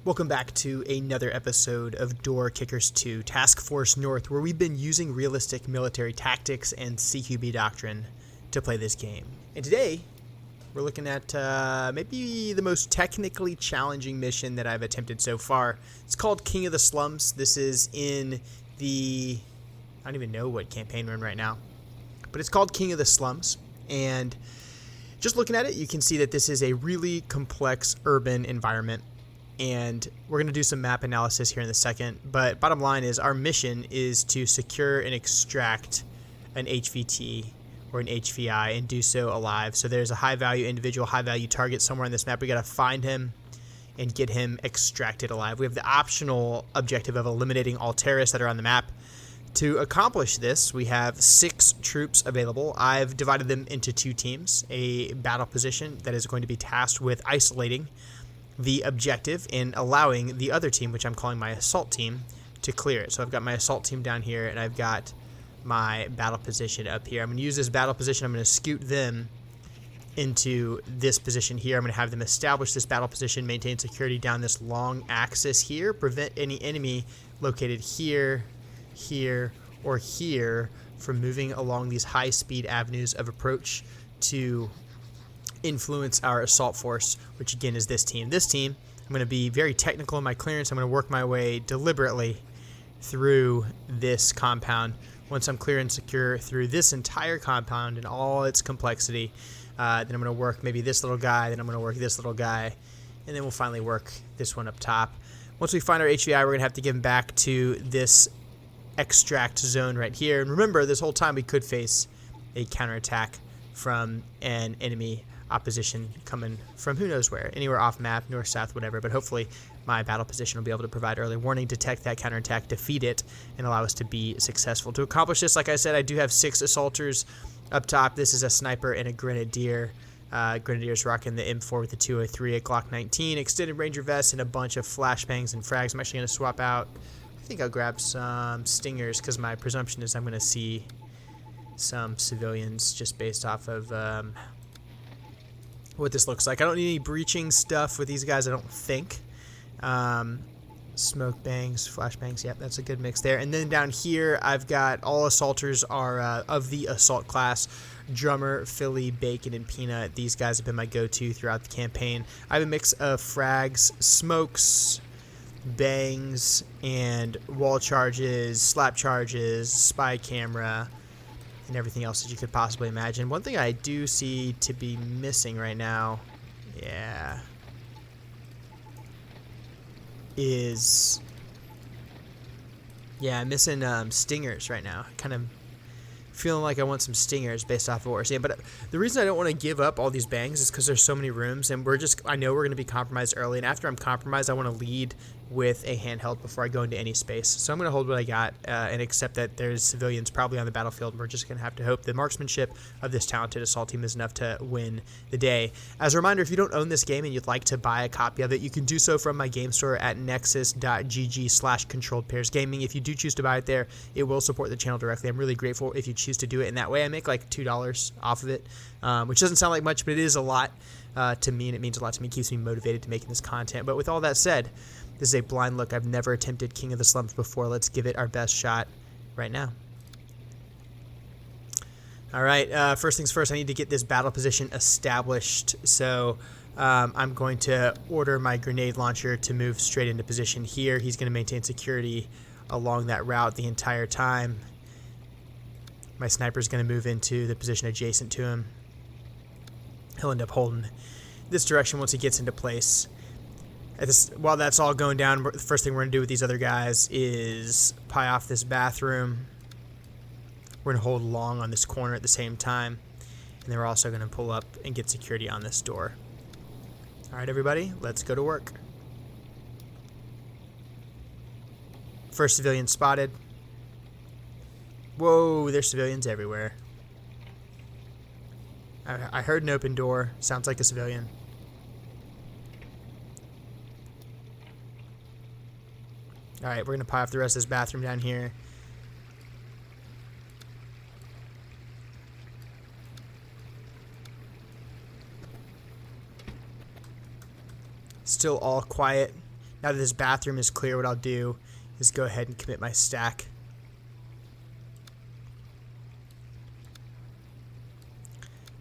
Welcome back to another episode of Door Kickers 2 Task Force North, where we've been using realistic military tactics and CQB doctrine to play this game. And today, we're looking at maybe the most technically challenging mission that I've attempted so far. It's called King of the Slums. This is in the... I don't even know what campaign we're in right now. But it's called King of the Slums. And just looking at it, you can see that this is a really complex urban environment. And we're going to do some map analysis here in a second, but bottom line is our mission is to secure and extract an HVT or an HVI and do so alive. So there's a high value individual, high value target somewhere on this map. We got to find him and get him extracted alive. We have the optional objective of eliminating all terrorists that are on the map. To accomplish this, we have 6 troops available. I've divided them into 2 teams, a battle position that is going to be tasked with isolating the objective and allowing the other team, which I'm calling my assault team, to clear it. So I've got my assault team down here, and I've got my battle position up here. I'm going to use this battle position. I'm going to scoot them into this position here. I'm going to have them establish this battle position, maintain security down this long axis here, prevent any enemy located here, here, or here from moving along these high-speed avenues of approach to influence our assault force, which again is this team. This team, I'm going to be very technical in my clearance. I'm going to work my way deliberately through this compound. Once I'm clear and secure through this entire compound and all its complexity, then I'm going to work maybe this little guy, then I'm going to work this little guy, and then we'll finally work this one up top. Once we find our HVI, we're going to have to give him back to this extract zone right here. And remember, this whole time we could face a counterattack from an enemy opposition coming from who knows where, anywhere off map, north, south, whatever, but hopefully my battle position will be able to provide early warning, detect that counterattack, defeat it, and allow us to be successful. To accomplish this, like I said, I do have 6 assaulters up top. This is a sniper and a grenadier. Grenadier's rocking the M4 with the 203, a Glock 19, extended ranger vest, and a bunch of flashbangs and frags. I'm actually going to swap out. I think I'll grab some stingers because my presumption is I'm going to see some civilians just based off of what this looks like. I don't need any breaching stuff with these guys, I don't think. Smoke bangs, flashbangs, yep, that's a good mix there. And then down here, I've got all assaulters are of the assault class. Drummer, Philly, Bacon, and Peanut. These guys have been my go-to throughout the campaign. I have a mix of frags, smokes, bangs, and wall charges, slap charges, spy camera, and everything else that you could possibly imagine. One thing I do see to be missing right now, I'm missing stingers right now. Kind of feeling like I want some stingers based off of what we're seeing. But the reason I don't want to give up all these bangs is because there's so many rooms, and I know we're going to be compromised early, and after I'm compromised, I want to lead with a handheld before I go into any space. So I'm going to hold what I got and accept that there's civilians probably on the battlefield, and we're just going to have to hope the marksmanship of this talented assault team is enough to win the day. As a reminder, if you don't own this game and you'd like to buy a copy of it, you can do so from my game store at nexus.gg/controlledpairsgaming. If you do choose to buy it there, it will support the channel directly. I'm really grateful if you choose to do it in that way. I make like $2 off of it, which doesn't sound like much, but it is a lot to me, and it means a lot to me. It keeps me motivated to making this content. But with all that said, this is a blind look. I've never attempted King of the Slums before. Let's give it our best shot right now. All right, first things first, I need to get this battle position established. So I'm going to order my grenade launcher to move straight into position here. He's going to maintain security along that route the entire time. My sniper is going to move into the position adjacent to him. He'll end up holding this direction once he gets into place. While that's all going down, the first thing we're going to do with these other guys is pie off this bathroom. We're going to hold long on this corner at the same time. And then we're also going to pull up and get security on this door. All right, everybody, let's go to work. First civilian spotted. Whoa, there's civilians everywhere. I heard an open door. Sounds like a civilian. Alright, we're going to pie off the rest of this bathroom down here. Still all quiet. Now that this bathroom is clear, what I'll do is go ahead and commit my stack.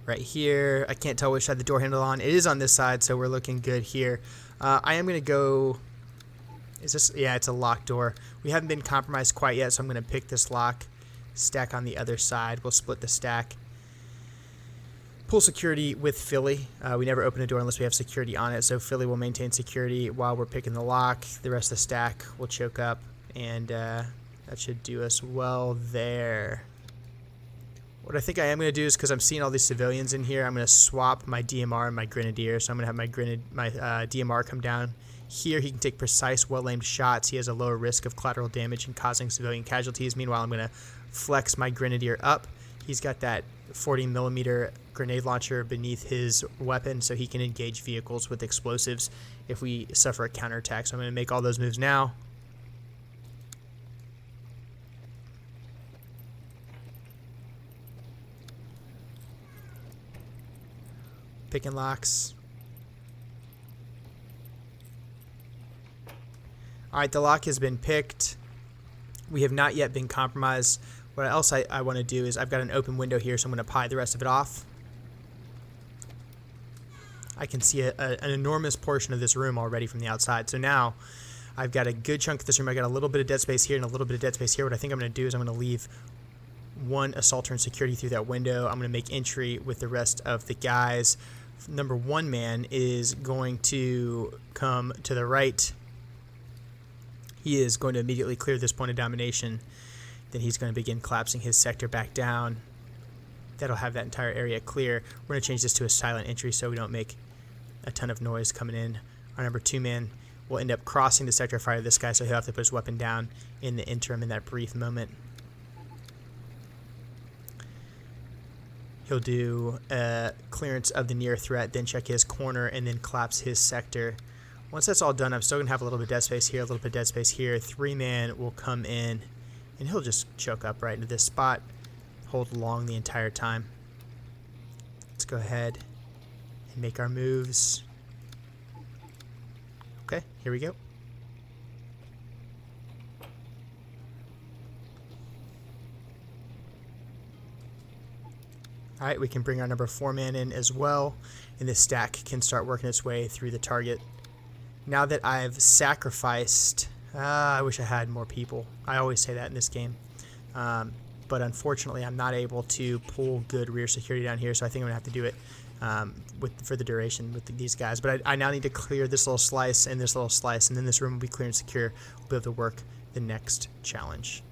Right here. I can't tell which side the door handle on. It is on this side, so we're looking good here. I am going to go... Is this... Yeah, it's a locked door. We haven't been compromised quite yet, so I'm going to pick this lock. Stack on the other side. We'll split the stack. Pull security with Philly. We never open a door unless we have security on it, so Philly will maintain security while we're picking the lock. The rest of the stack will choke up, and that should do us well there. What I think I am going to do is, because I'm seeing all these civilians in here, I'm going to swap my DMR and my Grenadier. So I'm going to have my DMR come down here. He can take precise, well-aimed shots. He has a lower risk of collateral damage and causing civilian casualties. Meanwhile, I'm going to flex my Grenadier up. He's got that 40mm grenade launcher beneath his weapon, so he can engage vehicles with explosives if we suffer a counterattack. So I'm going to make all those moves now. Picking locks. Alright, the lock has been picked. We have not yet been compromised. What else I want to do is I've got an open window here, so I'm going to pry the rest of it off. I can see an enormous portion of this room already from the outside. So now I've got a good chunk of this room. I've got a little bit of dead space here and a little bit of dead space here. What I think I'm going to do is I'm going to leave one assaulter and security through that window. I'm going to make entry with the rest of the guys. Number one man is going to come to the right. He is going to immediately clear this point of domination. Then he's going to begin collapsing his sector back down. That'll have that entire area clear. We're going to change this to a silent entry so we don't make a ton of noise coming in. Our number two man will end up crossing the sector fire of this guy, so he'll have to put his weapon down in the interim in that brief moment. He'll do clearance of the near threat, then check his corner, and then collapse his sector. Once that's all done, I'm still going to have a little bit of dead space here, a little bit of dead space here. Three man will come in, and he'll just choke up right into this spot, hold long the entire time. Let's go ahead and make our moves. Okay, here we go. Alright, we can bring our number 4 man in as well, and this stack can start working its way through the target. Now that I've sacrificed... I wish I had more people. I always say that in this game. But unfortunately, I'm not able to pull good rear security down here, so I think I'm going to have to do it for the duration with these guys. But I now need to clear this little slice and this little slice, and then this room will be clear and secure. We'll be able to work the next challenge.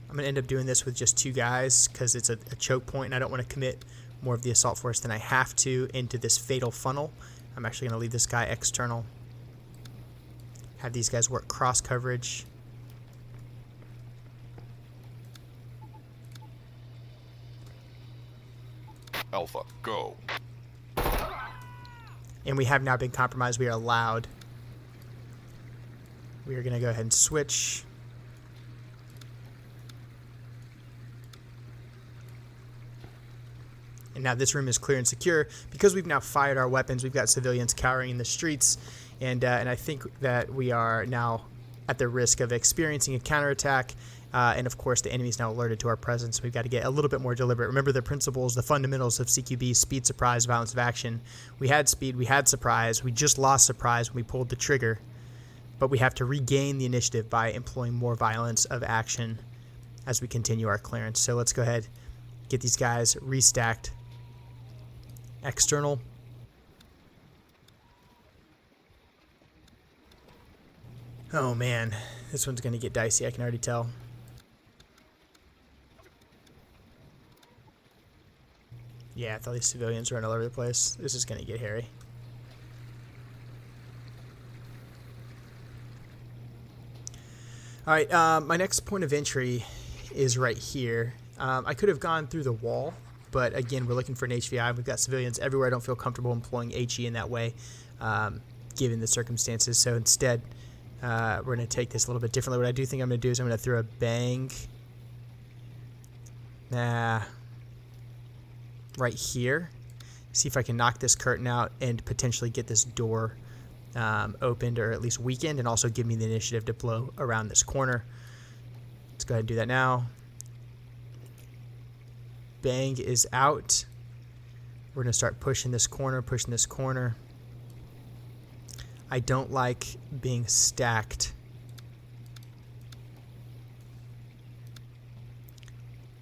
I'm going to end up doing this with just 2 guys because it's a choke point, and I don't want to commit more of the assault force than I have to into this fatal funnel. I'm actually going to leave this guy external. Have these guys work cross coverage. Alpha, go. And we have now been compromised. We are allowed. We are going to go ahead and switch. And now this room is clear and secure. Because we've now fired our weapons, we've got civilians cowering in the streets. And I think that we are now at the risk of experiencing a counterattack. And of course, the enemy is now alerted to our presence. We've got to get a little bit more deliberate. Remember the principles, the fundamentals of CQB: speed, surprise, violence of action. We had speed, we had surprise. We just lost surprise when we pulled the trigger. But we have to regain the initiative by employing more violence of action as we continue our clearance. So let's go ahead, get these guys restacked. External. Oh man, this one's going to get dicey, I can already tell. Yeah, with all these civilians running all over the place, this is going to get hairy. Alright, my next point of entry is right here. I could have gone through the wall, but again, we're looking for an HVI. We've got civilians everywhere. I don't feel comfortable employing HE in that way, given the circumstances. So instead, we're going to take this a little bit differently. What I do think I'm going to do is I'm going to throw a bang. Right here. see if I can knock this curtain out and potentially get this door opened, or at least weakened, and also give me the initiative to blow around this corner. Let's go ahead and do that now. Bang is out. We're going to start pushing this corner, pushing this corner. I don't like being stacked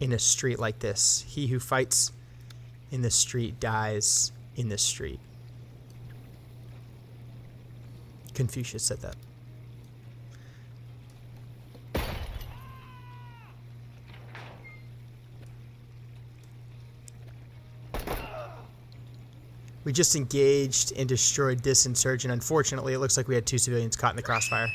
in a street like this. He who fights in the street dies in the street. Confucius said that. We just engaged and destroyed this insurgent. Unfortunately, it looks like we had 2 civilians caught in the crossfire.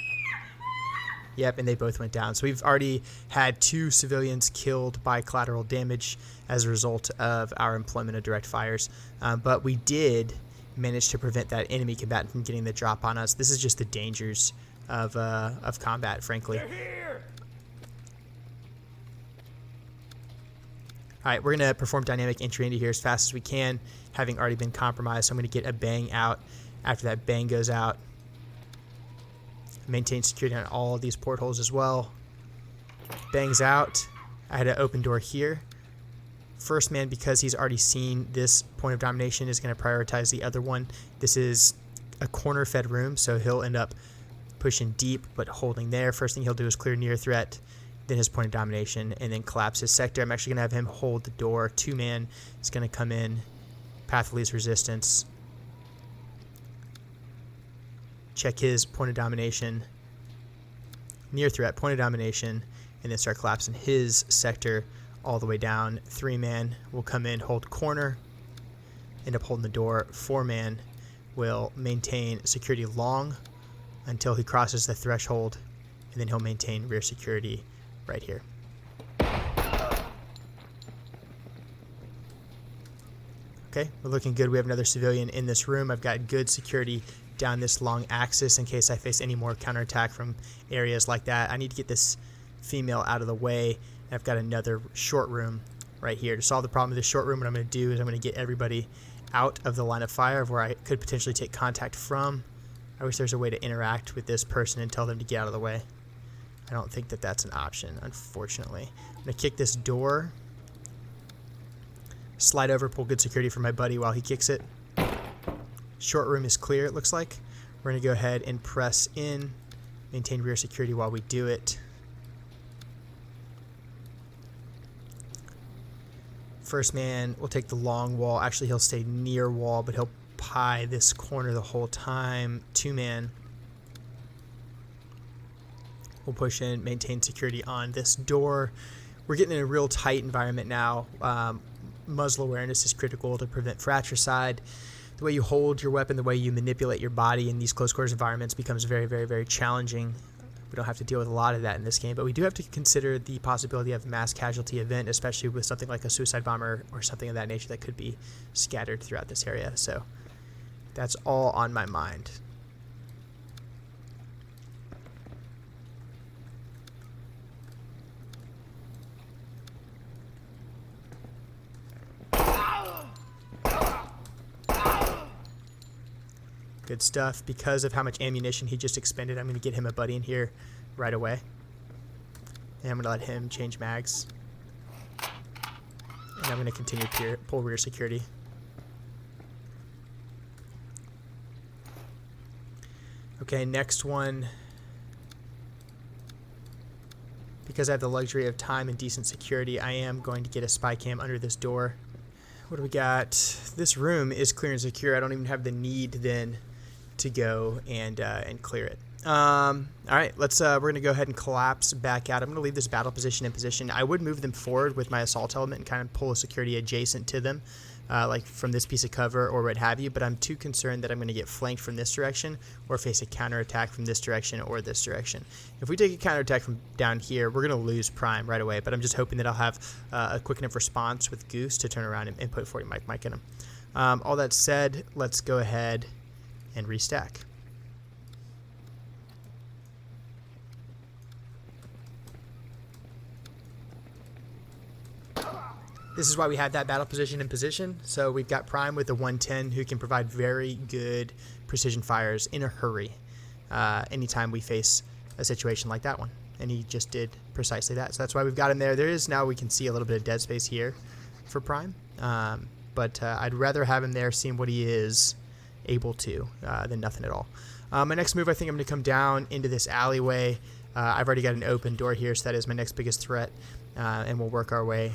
Yep, and they both went down. So we've already had 2 civilians killed by collateral damage as a result of our employment of direct fires. But we did manage to prevent that enemy combatant from getting the drop on us. This is just the dangers of combat, frankly. All right, we're going to perform dynamic entry into here as fast as we can, having already been compromised. So I'm going to get a bang out. After that bang goes out, maintain security on all of these portholes as well. Bangs out. I had an open door here. First man, because he's already seen this point of domination, is going to prioritize the other one. This is a corner-fed room, so he'll end up pushing deep but holding there. First thing he'll do is clear near threat, then his point of domination, and then collapse his sector. I'm actually going to have him hold the door. 2-man is going to come in, path of least resistance, check his point of domination, near threat, point of domination, and then start collapsing his sector all the way down. 3-man will come in, hold corner, end up holding the door. 4-man will maintain security long until he crosses the threshold, and then he'll maintain rear security right here. Okay, we're looking good. We have another civilian in this room. I've got good security down this long axis in case I face any more counterattack from areas like that. I need to get this female out of the way. I've got another short room right here. To solve the problem of this short room, what I'm going to do is I'm going to get everybody out of the line of fire of where I could potentially take contact from. I wish there's a way to interact with this person and tell them to get out of the way. I don't think that that's an option, unfortunately. I'm going to kick this door, slide over, pull good security for my buddy while he kicks it. Short room is clear, it looks like. We're going to go ahead and press in, maintain rear security while we do it. First man will take the long wall. Actually, he'll stay near wall, but he'll pie this corner the whole time. 2-man will push in, maintain security on this door. We're getting in a real tight environment now. Muzzle awareness is critical to prevent fratricide. The way you hold your weapon, the way you manipulate your body in these close quarters environments becomes very, very, very challenging. We don't have to deal with a lot of that in this game, but we do have to consider the possibility of mass casualty event, especially with something like a suicide bomber or something of that nature that could be scattered throughout this area. So that's all on my mind. Good stuff. Because of how much ammunition he just expended, I'm going to get him a buddy in here right away. And I'm going to let him change mags. And I'm going to continue to pull rear security. Okay, next one. Because I have the luxury of time and decent security, I am going to get a spy cam under this door. What do we got? This room is clear and secure. I don't even have the need then to go and clear it. All right, we're gonna go ahead and collapse back out. I'm gonna leave this battle position in position. I would move them forward with my assault element and kind of pull a security adjacent to them, like from this piece of cover or what have you, but I'm too concerned that I'm gonna get flanked from this direction or face a counterattack from this direction or this direction. If we take a counterattack from down here, we're gonna lose Prime right away, but I'm just hoping that I'll have a quick enough response with Goose to turn around and put 40 Mike in him. All that said, let's go ahead and restack. This is why we have that battle position in position. So we've got Prime with the 110 who can provide very good precision fires in a hurry anytime we face a situation like that one. And he just did precisely that. So that's why we've got him there. There is now, we can see a little bit of dead space here for Prime. But I'd rather have him there seeing what he is able to than nothing at all. My next move, I think I'm going to come down into this alleyway. I've already got an open door here, so that is my next biggest threat. And we'll work our way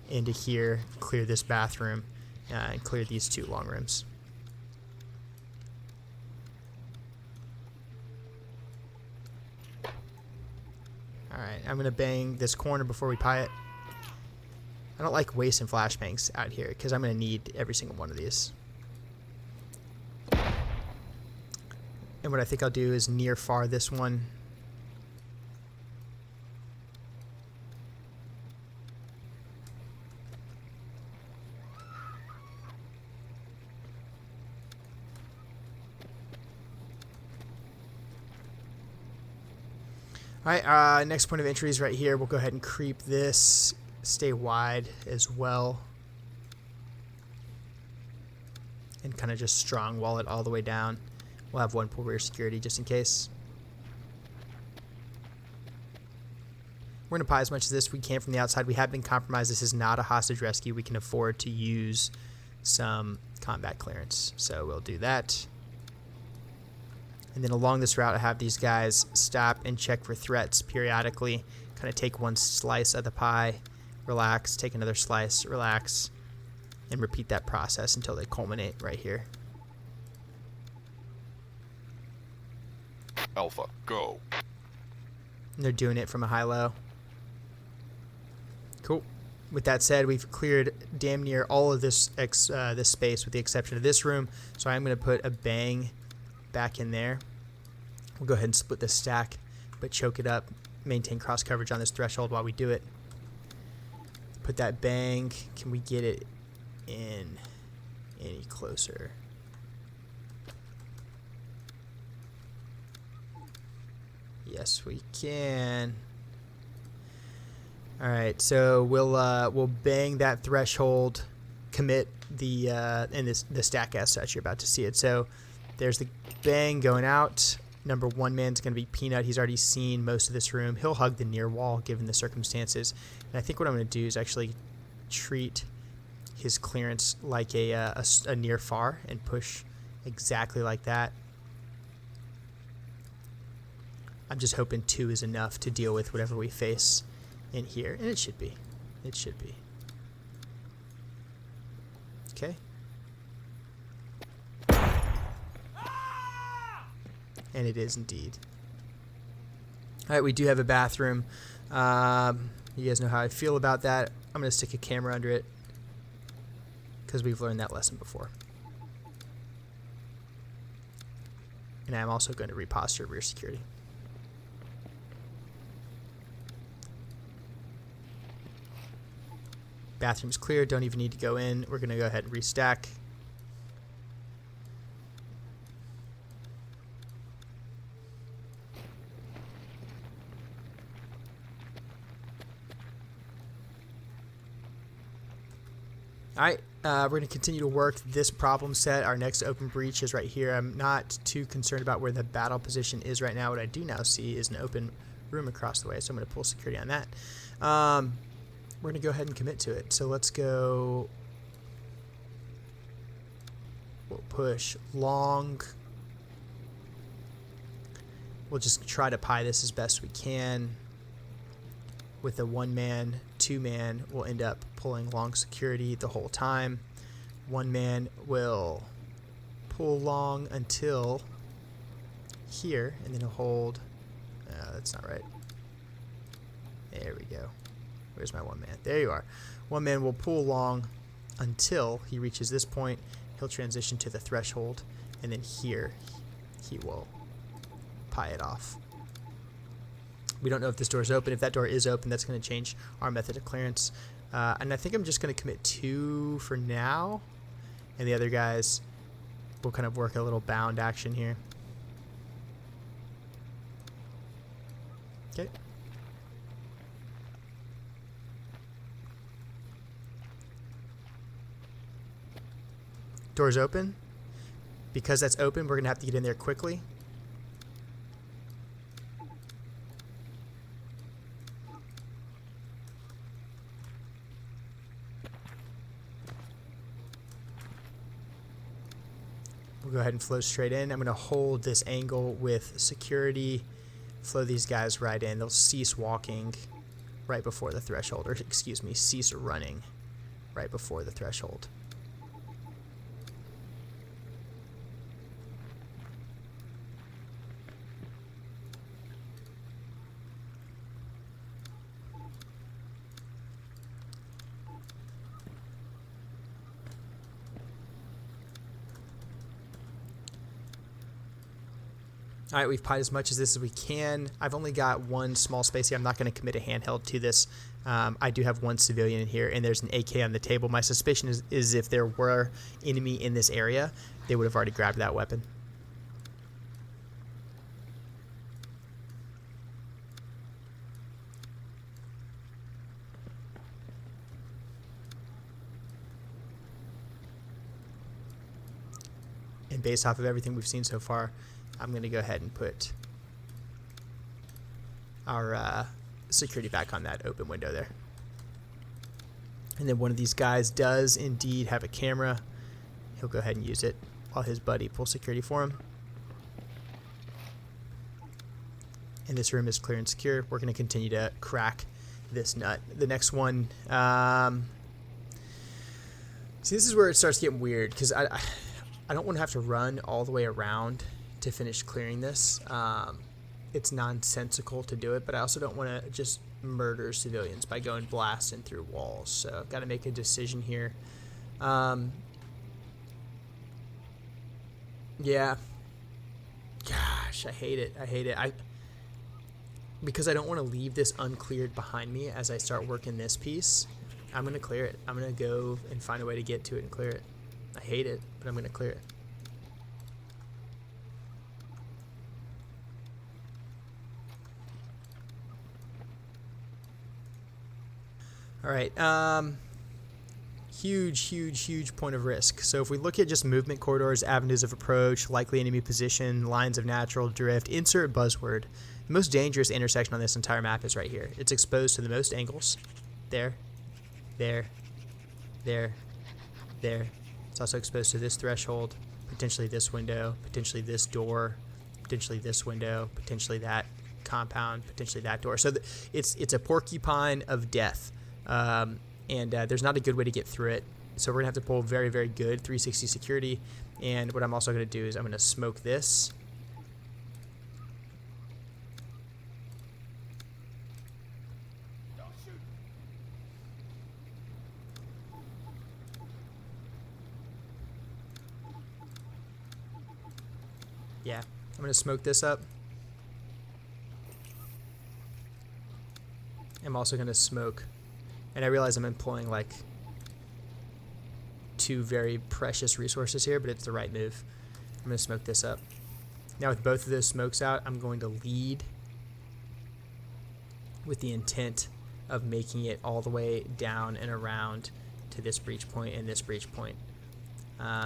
into here, clear this bathroom, and clear these 2 long rooms. Alright, I'm going to bang this corner before we pie it. I don't like wasting flashbangs out here, because I'm going to need every single one of these. And what I think I'll do is near far this one. Alright, next point of entry is right here. We'll go ahead and creep this, stay wide as well. And kind of just strong wall it all the way down. We'll have 1 pull rear security just in case. We're going to pie as much of this we can from the outside. We have been compromised. This is not a hostage rescue. We can afford to use some combat clearance. So we'll do that. And then along this route, I have these guys stop and check for threats periodically. Kind of take 1 slice of the pie, relax, take another slice, relax, and repeat that process until they culminate right here. Alpha, go. And they're doing it from a high-low. Cool. With that said, we've cleared damn near all of this space with the exception of this room. So I'm going to put a bang back in there. We'll go ahead and split this stack, but choke it up, maintain cross coverage on this threshold while we do it. Put that bang. Can we get it in any closer? Yes, we can. All right, so we'll bang that threshold, commit the and the stack as such. You're about to see it. So there's the bang going out. Number 1 man's going to be Peanut. He's already seen most of this room. He'll hug the near wall given the circumstances. And I think what I'm going to do is actually treat his clearance like a near far and push exactly like that. I'm just hoping 2 is enough to deal with whatever we face in here. And it should be. It should be. Okay. And it is indeed. Alright, we do have a bathroom. You guys know how I feel about that. I'm going to stick a camera under it because we've learned that lesson before. And I'm also going to reposture rear security. Bathroom's clear, don't even need to go in. We're going to go ahead and restack. Alright, we're going to continue to work this problem set. Our next open breach is right here. I'm not too concerned about where the battle position is right now. What I do now see is an open room across the way, so I'm going to pull security on that. We're going to go ahead and commit to it. So let's go. We'll push long. We'll just try to pie this as best we can. With a 1-man, 2-man, we'll end up pulling long security the whole time. 1 man will pull long until here, and then he'll hold. That's not right. There we go. Where's my 1 man? There you are. 1 man will pull long until he reaches this point. He'll transition to the threshold, and then here he will pie it off. We don't know if this door is open. If that door is open, that's going to change our method of clearance. And I think I'm just going to commit 2 for now. And the other guys will kind of work a little bound action here. Okay. Door's open. Because that's open, we're going to have to get in there quickly. We'll go ahead and flow straight in. I'm going to hold this angle with security. Flow these guys right in. They'll cease walking right before the threshold. Or, excuse me, cease running right before the threshold. All right, we've pied as much of this as we can. I've only got one small space here. I'm not going to commit a handheld to this. I do have one civilian in here, and there's an AK on the table. My suspicion is if there were enemy in this area, they would have already grabbed that weapon. And based off of everything we've seen so far, I'm going to go ahead and put our security back on that open window there. And then one of these guys does indeed have a camera. He'll go ahead and use it while his buddy pulls security for him. And this room is clear and secure. We're going to continue to crack this nut. The next one, see, this is where it starts getting weird, because I don't want to have to run all the way around to finish clearing this. It's nonsensical to do it, but I also don't want to just murder civilians by going blasting through walls. So I've got to make a decision here. Yeah. Gosh, I hate it. I hate it. Because I don't want to leave this uncleared behind me as I start working this piece. I'm going to clear it. I'm going to go and find a way to get to it and clear it. I hate it, but I'm going to clear it. All right, huge point of risk. So if we look at just movement corridors, avenues of approach, likely enemy position, lines of natural drift, insert buzzword. The most dangerous intersection on this entire map is right here. It's exposed to the most angles. There, there, there, there. It's also exposed to this threshold, potentially this window, potentially this door, potentially this window, potentially that compound, potentially that door. So it's a porcupine of death. There's not a good way to get through it. So we're going to have to pull very, very good 360 security. And what I'm also going to do is I'm going to smoke this. Yeah, I'm going to smoke this up. I'm also going to smoke. And I realize I'm employing like two very precious resources here, but it's the right move. I'm going to smoke this up. Now with both of those smokes out, I'm going to lead with the intent of making it all the way down and around to this breach point and this breach point.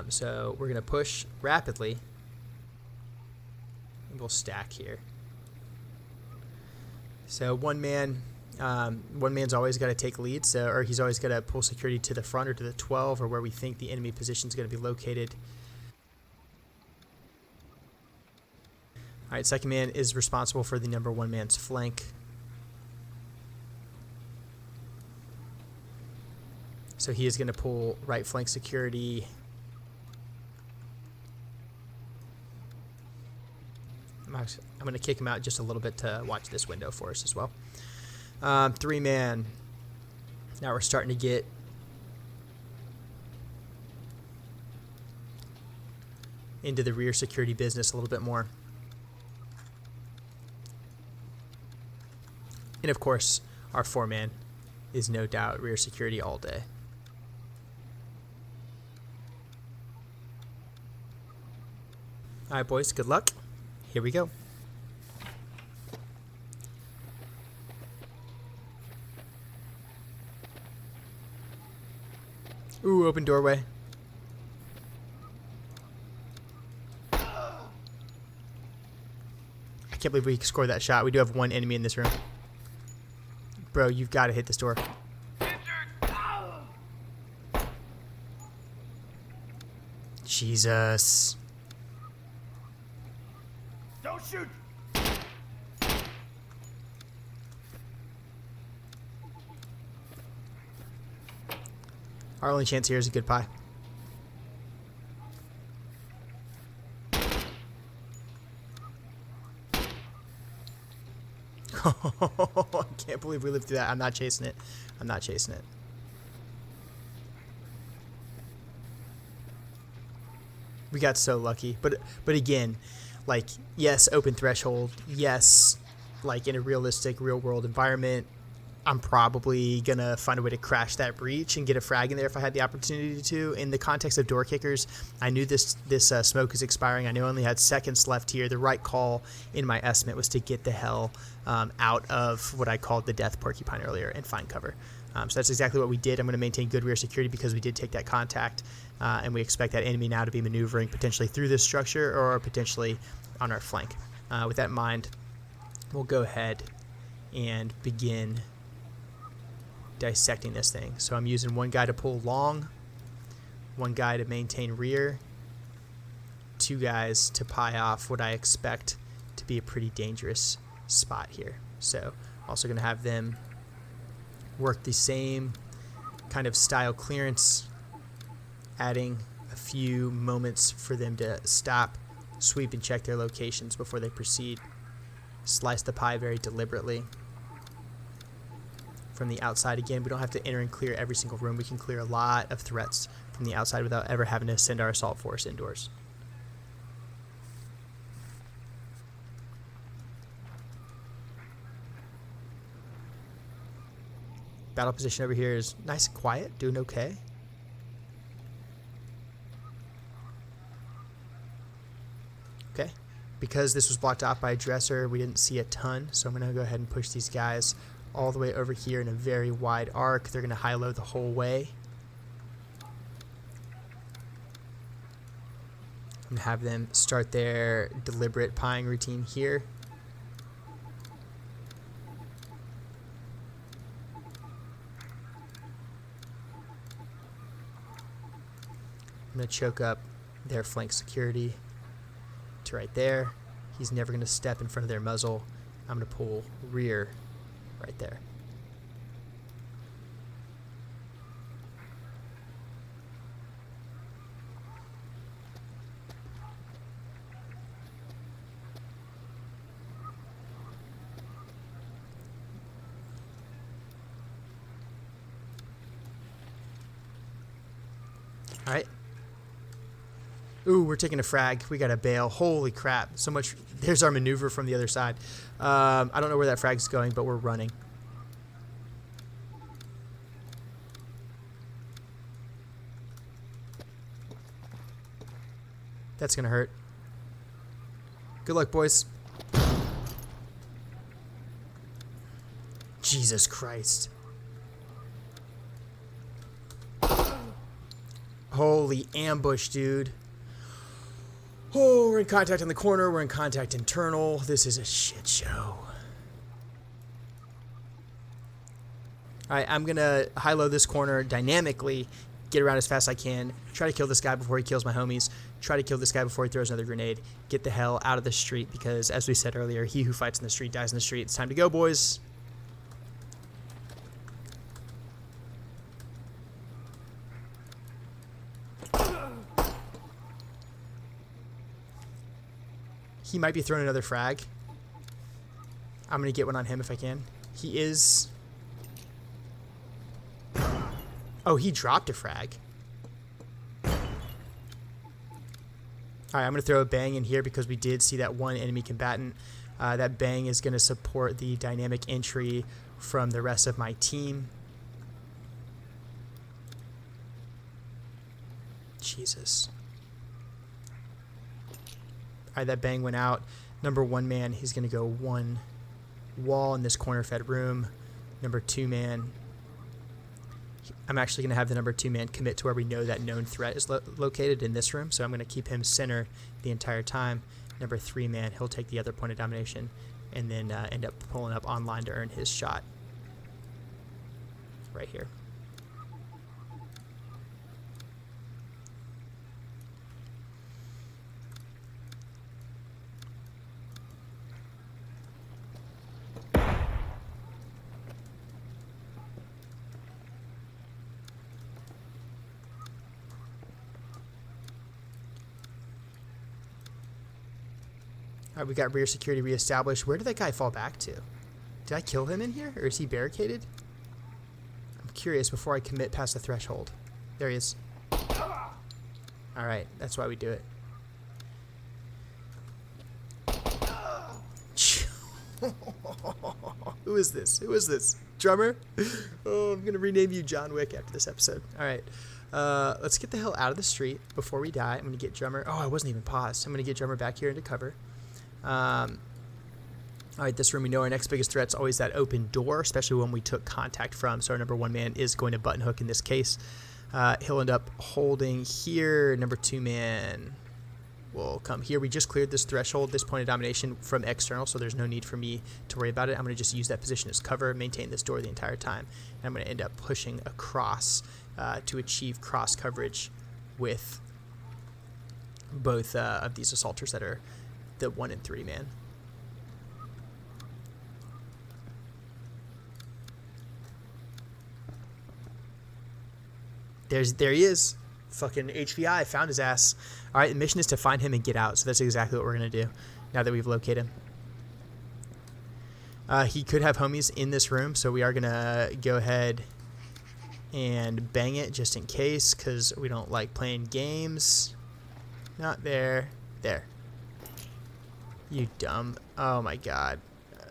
So we're going to push rapidly. And we'll stack here. So one man's always got to take lead, or he's always got to pull security to the front or to the 12 or where we think the enemy position is going to be located. All right, second man is responsible for the number one man's flank. So he is going to pull right flank security. I'm going to kick him out just a little bit to watch this window for us as well. Three man. Now we're starting to get into the rear security business a little bit more. And of course, our four man is no doubt rear security all day. All right, boys, good luck. Here we go. Ooh, open doorway. can't believe we scored that shot. We do have one enemy in this room. Bro, you've got to hit this door. Jesus. Don't shoot! Our only chance here is a good pie. I can't believe we lived through that. I'm not chasing it. I'm not chasing it. We got so lucky. But again, like, yes, open threshold. Yes, like in a realistic real world environment, I'm probably going to find a way to crash that breach and get a frag in there if I had the opportunity to. In the context of door kickers, I knew this smoke is expiring. I knew I only had seconds left here. The right call in my estimate was to get the hell out of what I called the death porcupine earlier and find cover. So that's exactly what we did. I'm going to maintain good rear security because we did take that contact, and we expect that enemy now to be maneuvering potentially through this structure or potentially on our flank. With that in mind, we'll go ahead and begin dissecting this thing. So I'm using one guy to pull long, one guy to maintain rear, two guys to pie off what I expect to be a pretty dangerous spot here. So also going to have them work the same kind of style clearance, adding a few moments for them to stop, sweep, and check their locations before they proceed. Slice the pie very deliberately. From the outside, again, we don't have to enter and clear every single room. We can clear a lot of threats from the outside without ever having to send our assault force indoors. Battle position over here is nice and quiet, doing okay. Okay, because this was blocked off by a dresser, we didn't see a ton, so I'm going to go ahead and push these guys all the way over here in a very wide arc. They're going to high-low the whole way. I'm going to have them start their deliberate pieing routine here. I'm going to choke up their flank security to right there. He's never going to step in front of their muzzle. I'm going to pull rear right there. All right. Ooh, we're taking a frag. We got to bail. Holy crap. So much. There's our maneuver from the other side. I don't know where that frag's going, but we're running. That's going to hurt. Good luck, boys. Jesus Christ. Holy ambush, dude. Oh, we're in contact in the corner. We're in contact internal. This is a shit show. Alright, I'm going to high-low this corner dynamically, get around as fast as I can, try to kill this guy before he kills my homies, try to kill this guy before he throws another grenade, get the hell out of the street because, as we said earlier, he who fights in the street dies in the street. It's time to go, boys. He might be throwing another frag. I'm going to get one on him if I can. He is... Oh, he dropped a frag. Alright, I'm going to throw a bang in here because we did see that one enemy combatant. That bang is going to support the dynamic entry from the rest of my team. Jesus. Alright, that bang went out. Number one man, he's going to go one wall in this corner fed room. Number two man, I'm actually going to have the number two man commit to where we know that known threat is located in this room. So I'm going to keep him center the entire time. number 3 man, he'll take the other point of domination and then end up pulling up online to earn his shot right here. All right, we got rear security reestablished. Where did that guy fall back to? Did I kill him in here, or is he barricaded? I'm curious before I commit past the threshold. There he is. All right, that's why we do it. Who is this? Who is this? Drummer? Oh, I'm gonna rename you John Wick after this episode. All right, let's get the hell out of the street before we die. I'm gonna get Drummer. Oh, I wasn't even paused. I'm gonna get Drummer back here into cover. All right, this room, we know our next biggest threat's always that open door, especially when we took contact from. So our number 1 man is going to button hook in this case. He'll end up holding here. Number 2 man will come here. We just cleared this threshold, this point of domination from external, so there's no need for me to worry about it. I'm going to just use that position as cover, maintain this door the entire time. And I'm going to end up pushing across to achieve cross coverage with both of these assaulters that are the 1 and 3 man. There he is. Fucking HVI found his ass. All right, the mission is to find him and get out. So that's exactly what we're gonna do now that we've located him. He could have homies in this room, so we are gonna go ahead and bang it just in case, because we don't like playing games. Not there. There. You dumb. Oh my god.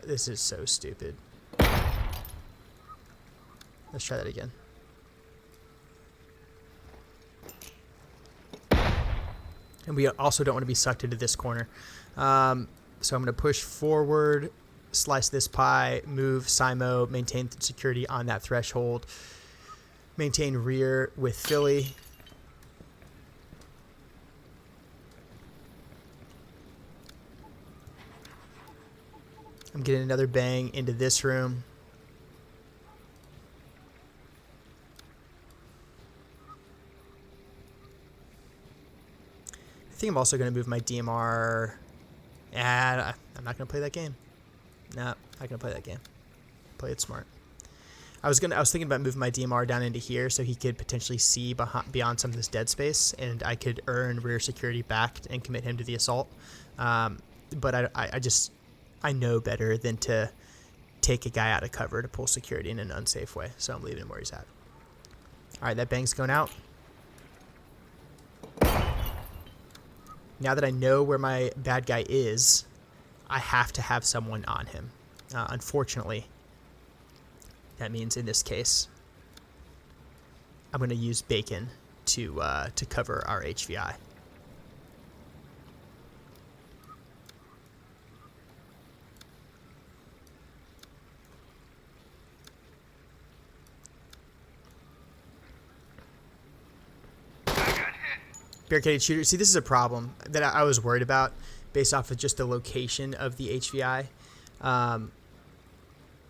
This is so stupid. Let's try that again. And we also don't want to be sucked into this corner. So I'm going to push forward, slice this pie, move Simo, maintain security on that threshold, maintain rear with Philly. I'm getting another bang into this room. I think I'm also going to move my DMR. I'm not going to play that game. No, not going to play that game. Play it smart. I was thinking about moving my DMR down into here so he could potentially see beyond some of this dead space, and I could earn rear security back and commit him to the assault. But I know better than to take a guy out of cover to pull security in an unsafe way, so I'm leaving him where he's at. All right, that bang's going out. Now that I know where my bad guy is, I have to have someone on him. Unfortunately, that means in this case, I'm going to use Bacon to cover our HVI. Barricaded shooter. See, this is a problem that I was worried about based off of just the location of the HVI.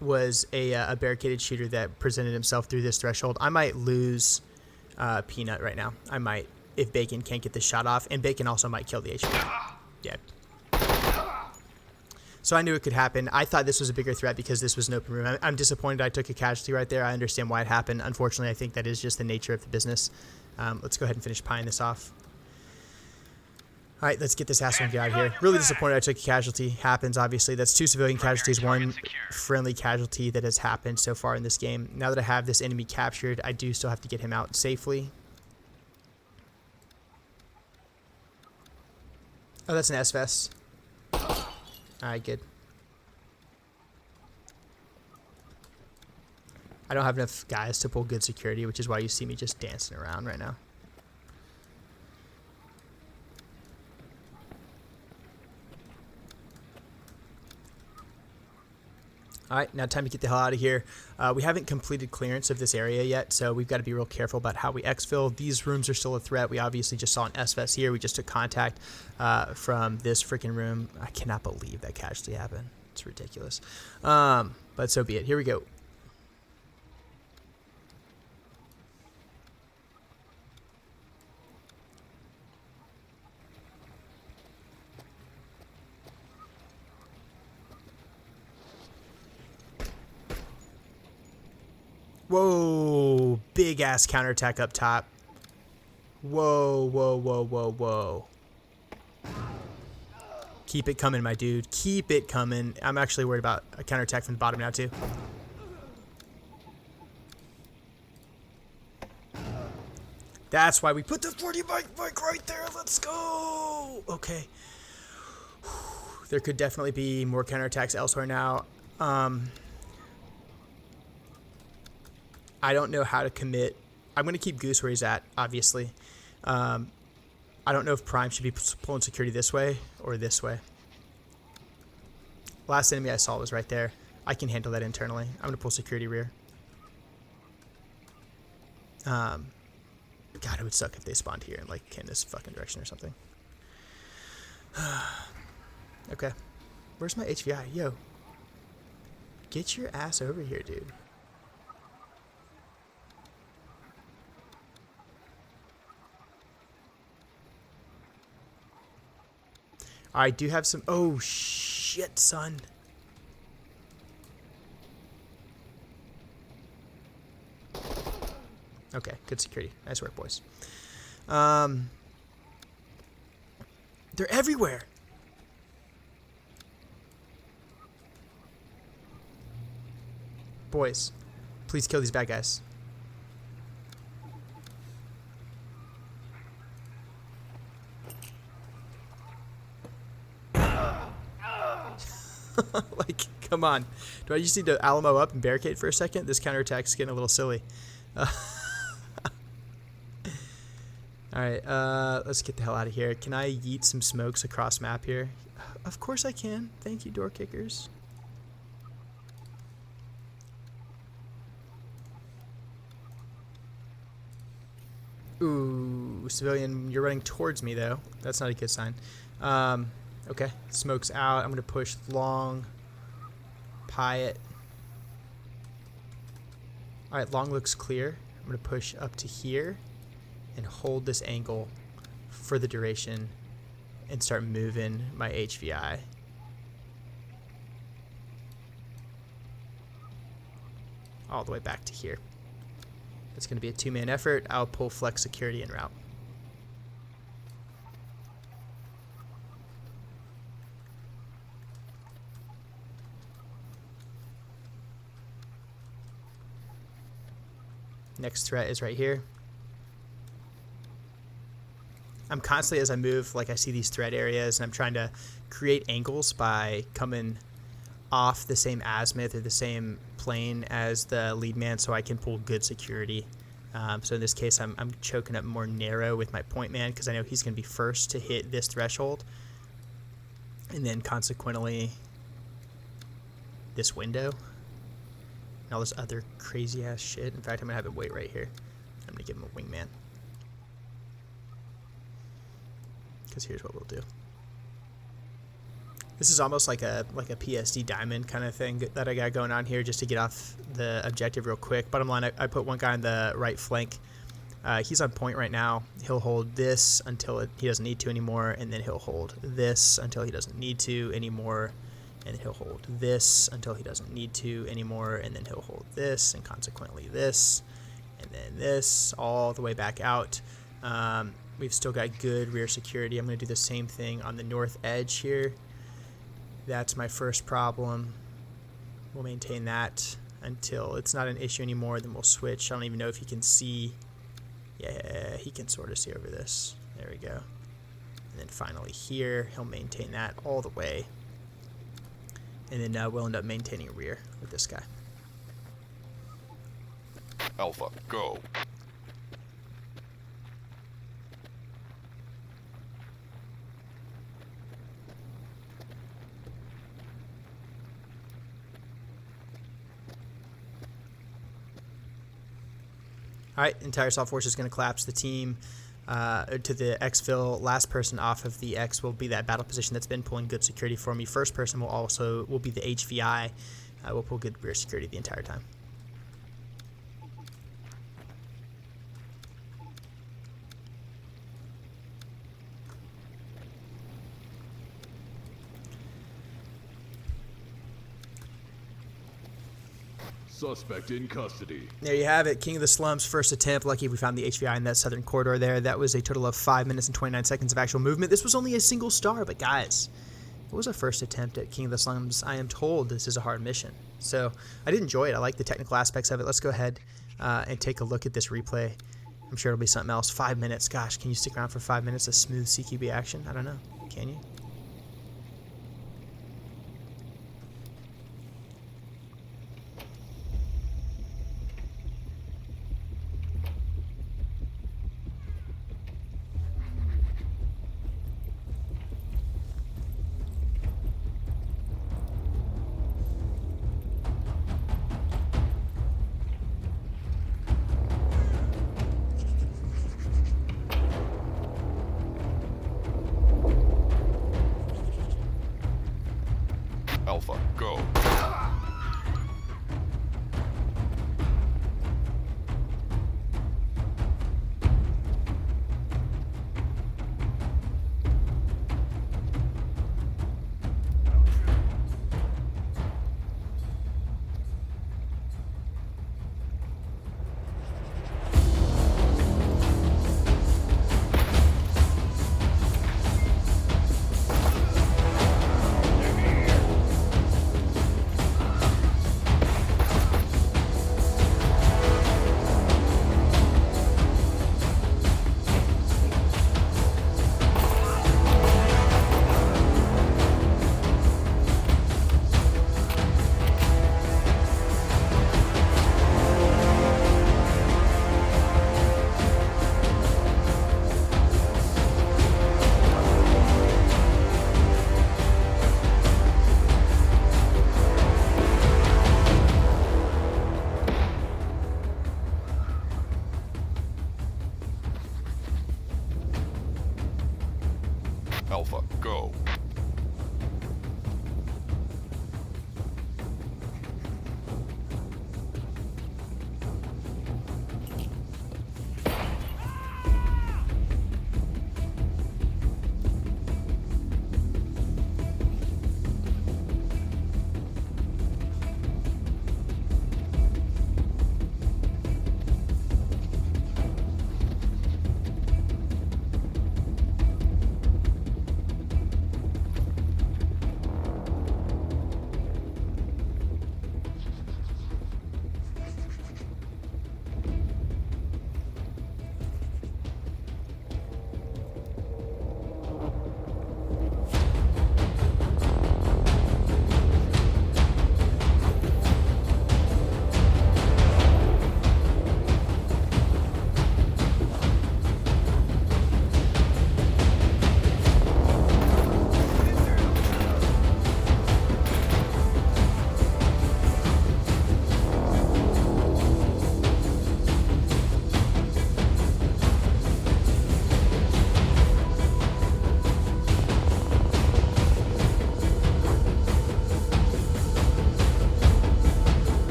Was a barricaded shooter that presented himself through this threshold. I might lose Peanut right now. I might, if Bacon can't get the shot off, and Bacon also might kill the HVI. Yeah. So I knew it could happen. I thought this was a bigger threat because this was an open room. I'm disappointed I took a casualty right there. I understand why it happened. Unfortunately, I think that is just the nature of the business. Let's go ahead and finish pieing this off. All right, let's get this asshole and get out of here. Really disappointed I took a casualty. Happens, obviously. That's 2 civilian casualties, 1 friendly casualty that has happened so far in this game. Now that I have this enemy captured, I do still have to get him out safely. Oh, that's an S-Vest. All right, good. I don't have enough guys to pull good security, which is why you see me just dancing around right now. All right, now time to get the hell out of here. We haven't completed clearance of this area yet, so we've got to be real careful about how we exfil. These rooms are still a threat. We obviously just saw an SVS here. We just took contact from this freaking room. I cannot believe that casualty happened. It's ridiculous. But so be it. Here we go. Whoa, big ass counterattack up top. Whoa, whoa, whoa, whoa, whoa. Keep it coming, my dude. Keep it coming. I'm actually worried about a counterattack from the bottom now, too. That's why we put the 40 bike right there. Let's go. Okay. There could definitely be more counterattacks elsewhere now. I don't know how to commit. I'm going to keep Goose where he's at, obviously. I don't know if Prime should be pulling security this way or this way. Last enemy I saw was right there. I can handle that internally. I'm going to pull security rear. God, it would suck if they spawned here and like came this fucking direction or something. Okay. Where's my HVI? Yo. Get your ass over here, dude. I do have some... Oh, shit, son. Okay, good security. Nice work, boys. They're everywhere. Boys, please kill these bad guys. Like, come on. Do I just need to Alamo up and barricade for a second? This counterattack's getting a little silly. Alright, let's get the hell out of here. Can I yeet some smokes across map here? Of course I can. Thank you, door kickers. Ooh, civilian, you're running towards me, though. That's not a good sign. Okay, smoke's out. I'm going to push long, pie it. Alright, long looks clear. I'm going to push up to here and hold this angle for the duration and start moving my HVI. All the way back to here. It's going to be a two-man effort. I'll pull flex security en route. Next threat is right here. I'm constantly, as I move, like I see these threat areas, and I'm trying to create angles by coming off the same azimuth or the same plane as the lead man so I can pull good security. So in this case, I'm choking up more narrow with my point man because I know he's going to be first to hit this threshold. And then consequently, this window. And all this other crazy ass shit. In fact, I'm going to have him wait right here. I'm going to give him a wingman. Because here's what we'll do. This is almost like a PSD diamond kind of thing that I got going on here just to get off the objective real quick. Bottom line, I put one guy on the right flank. He's on point right now. He'll hold this until he doesn't need to anymore, and then he'll hold this until he doesn't need to anymore, and then he'll hold this until he doesn't need to anymore, and then he'll hold this, and consequently this, and then this, all the way back out. We've still got good rear security. I'm going to do the same thing on the north edge here. That's my first problem. We'll maintain that until it's not an issue anymore. Then we'll switch. I don't even know if he can see. Yeah, he can sort of see over this. There we go. And then finally here, he'll maintain that all the way. And then we'll end up maintaining rear with this guy. Alpha, go. All right, entire assault force is going to collapse. The team to the exfil. Last person off of the X will be that battle position that's been pulling good security for me. First person will be the HVI. Will pull good rear security the entire time. Suspect in custody. There you have it. King of the Slums, first attempt. Lucky we found the HVI in that southern corridor there. That was a total of 5 minutes and 29 seconds of actual movement. This was only a single star, but guys, it was a first attempt at King of the Slums. I am told this is a hard mission. So I did enjoy it. I like the technical aspects of it. Let's go ahead and take a look at this replay. I'm sure it'll be something else. 5 minutes. Gosh, can you stick around for 5 minutes of smooth CQB action? I don't know. Can you? Alpha, go.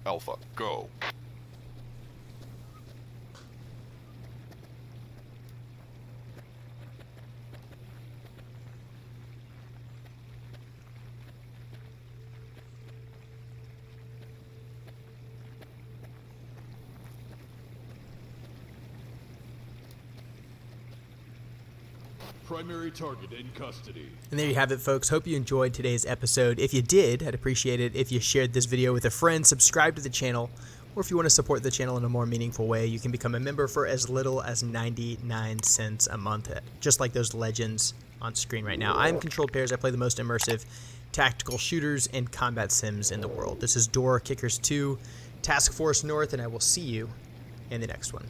Alpha, go. Primary target in custody. And there you have it, folks. Hope you enjoyed today's episode. If you did, I'd appreciate it if you shared this video with a friend, subscribe to the channel, or if you want to support the channel in a more meaningful way, you can become a member for as little as 99 cents a month, just like those legends on screen right now. I'm Controlled Pairs. I play the most immersive tactical shooters and combat sims in the world. This is Door Kickers 2, Task Force North, and I will see you in the next one.